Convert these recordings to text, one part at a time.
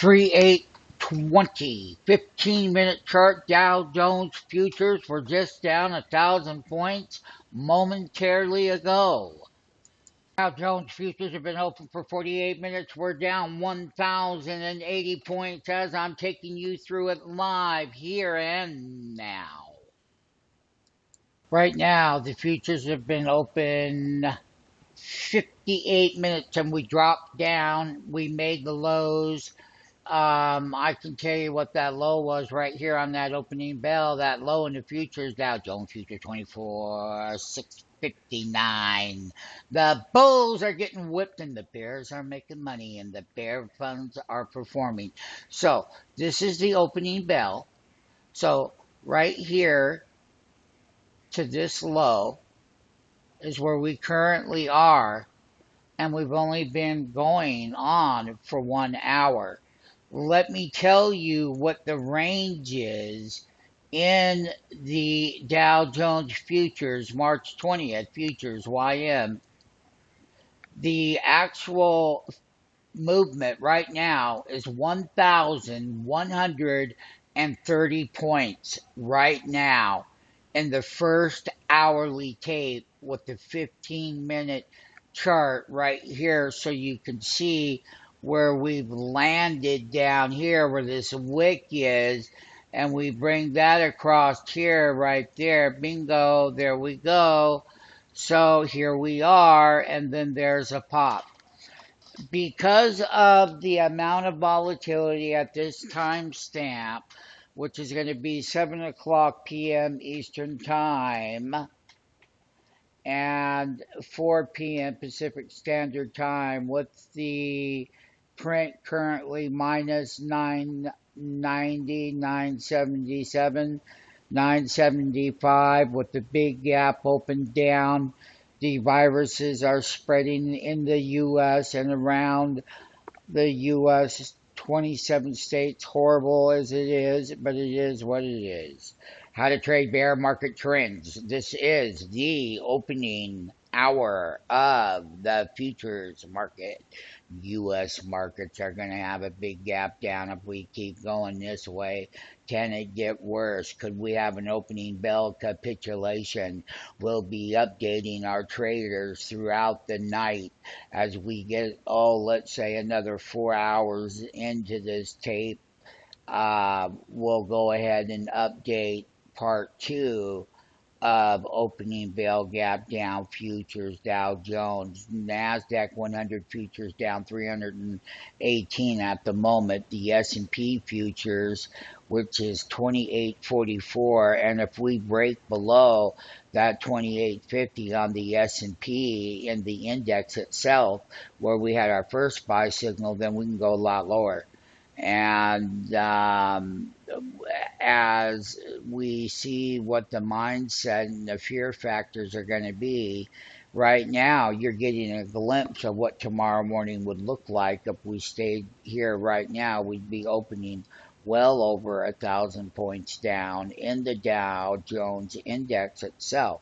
3820, 15-minute chart. Dow Jones futures were just down 1,000 points momentarily ago. Dow Jones futures have been open for 48 minutes. We're down 1,080 points as I'm taking you through it live here and now. Right now, the futures have been open 58 minutes and we dropped down. We made the lows. I can tell you what that low was right here on that opening bell. That low in the futures, Dow Jones future 24,659. The bulls are getting whipped and the bears are making money and the bear funds are performing. So this is the opening bell. So right here to this low is where we currently are, and we've only been going on for 1 hour. Let me tell you what the range is in the Dow Jones futures, March 20th futures, YM. The actual movement right now is 1,130 points right now in the first hourly tape with the 15-minute chart right here, so you can see where we've landed down here where this wick is, and we bring that across here right there. Bingo, there we go. So here we are, and then there's a pop. Because of the amount of volatility at this time stamp, which is going to be 7 o'clock p.m. Eastern Time and 4 p.m. Pacific Standard Time, with the print currently minus 990, 977, 975, with the big gap open down. The viruses are spreading in the U.S. and around the U.S. 27 states, horrible as it is, but it is what it is. How to trade bear market trends. This is the opening hour of the futures market. U.S. markets are going to have a big gap down if we keep going this way. Can it get worse? Could we have an opening bell capitulation? We'll be updating our traders throughout the night as we get, let's say another 4 hours into this tape. We'll go ahead and update part 2 of opening bell gap down futures. Dow Jones, NASDAQ 100 futures down 318 at the moment. The S&P futures, which is 2844, and if we break below that 2850 on the S&P in the index itself, where we had our first buy signal, then we can go a lot lower. And as we see what the mindset and the fear factors are going to be, right now you're getting a glimpse of what tomorrow morning would look like. If we stayed here right now, we'd be opening well over 1,000 points down in the Dow Jones index itself.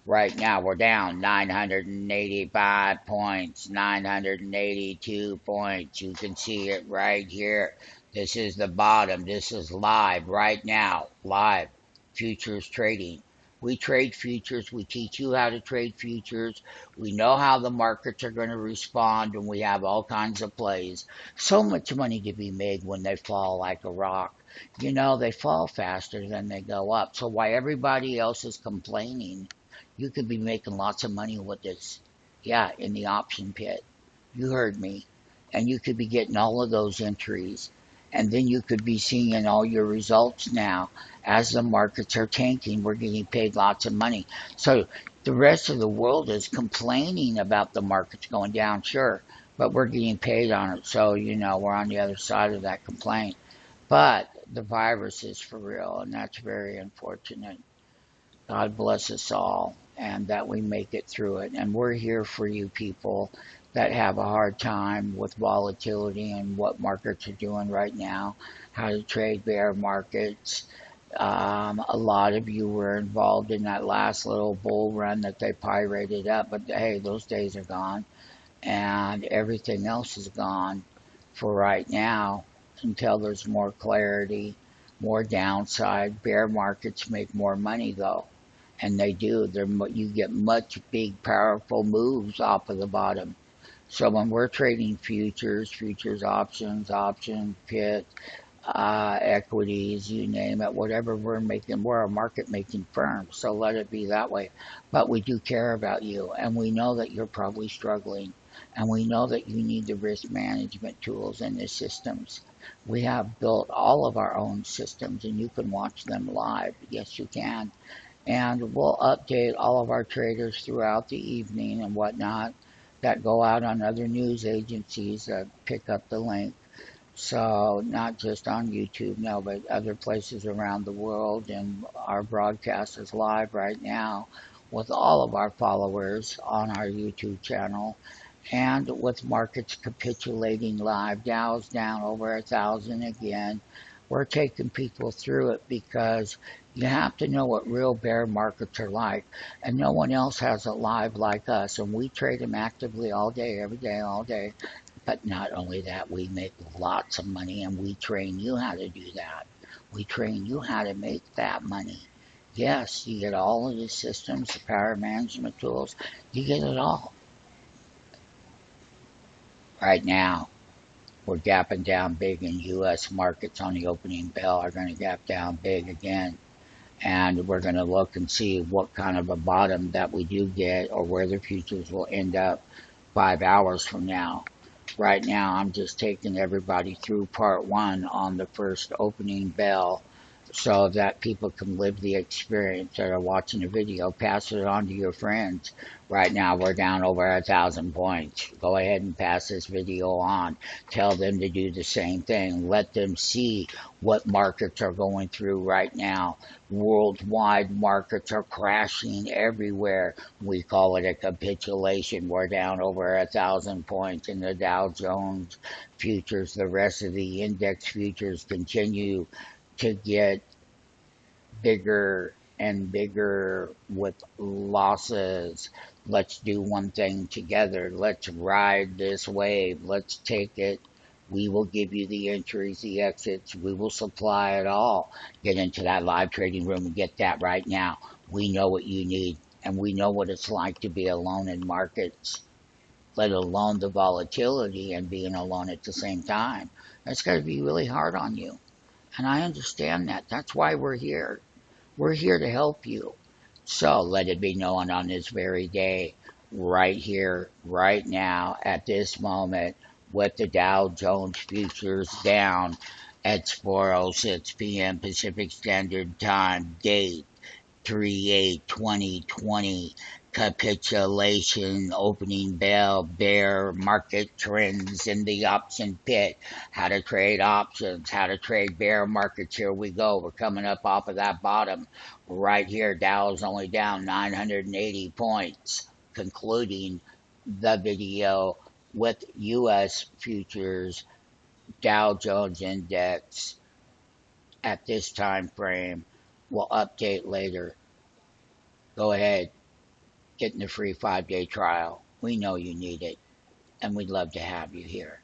Right now we're down 985 points, 982 points. You can see it right here. This is the bottom. This is live right now. Live futures trading. We trade futures. We teach you how to trade futures. We know how the markets are going to respond, and we have all kinds of plays. So much money to be made when they fall like a rock. You know, they fall faster than they go up. So while everybody else is complaining, you could be making lots of money with this. Yeah, in the option pit. You heard me. And you could be getting all of those entries. And then you could be seeing all your results now. As the markets are tanking, we're getting paid lots of money. So the rest of the world is complaining about the markets going down, sure. But we're getting paid on it. So, you know, we're on the other side of that complaint. But the virus is for real, and that's very unfortunate. God bless us all, and that we make it through it. And we're here for you people that have a hard time with volatility and what markets are doing right now, how to trade bear markets. A lot of you were involved in that last little bull run that they pirated up, but hey, those days are gone, and everything else is gone for right now. until there's more clarity, more downside. Bear markets make more money though, and they do. You get much big, powerful moves off of the bottom. So when we're trading futures options, pit, equities, you name it, whatever we're making, we're a market making firm. So let it be that way. But we do care about you, and we know that you're probably struggling, and we know that you need the risk management tools and the systems. We have built all of our own systems, and you can watch them live. Yes, you can. And we'll update all of our traders throughout the evening and whatnot that go out on other news agencies that pick up the link. So not just on YouTube, no, but other places around the world. And our broadcast is live right now with all of our followers on our YouTube channel. And with markets capitulating live, Dow's down over 1,000 again. We're taking people through it because you have to know what real bear markets are like. And no one else has it live like us. And we trade them actively all day, every day, all day. But not only that, we make lots of money and we train you how to do that. We train you how to make that money. Yes, you get all of the systems, the power management tools, you get it all. Right now, we're gapping down big in U.S. markets on the opening bell are going to gap down big again. And we're going to look and see what kind of a bottom that we do get or where the futures will end up 5 hours from now. Right now, I'm just taking everybody through part one on the first opening bell so that people can live the experience that are watching the video. Pass it on to your friends. Right now, we're down over 1,000 points. Go ahead and pass this video on. Tell them to do the same thing. Let them see what markets are going through right now. Worldwide markets are crashing everywhere. We call it a capitulation. We're down over 1,000 points in the Dow Jones futures. The rest of the index futures continue to get bigger and bigger with losses. Let's do one thing together. Let's ride this wave. Let's take it. We will give you the entries, the exits. We will supply it all. Get into that live trading room and get that right now. We know what you need, and we know what it's like to be alone in markets, let alone the volatility and being alone at the same time. That's got to be really hard on you. And I understand that. That's why we're here. We're here to help you. So let it be known on this very day, right here, right now, at this moment, with the Dow Jones futures down at 4:06 p.m. Pacific Standard Time, date 3/8/2020, capitulation, opening bell, bear market trends in the option pit, how to trade options, how to trade bear markets. Here we go. We're coming up off of that bottom right here. Dow's only down 980 points, concluding the video with U.S. futures, Dow Jones Index at this time frame. We'll update later. Go ahead, get in the free 5-day trial. We know you need it, and we'd love to have you here.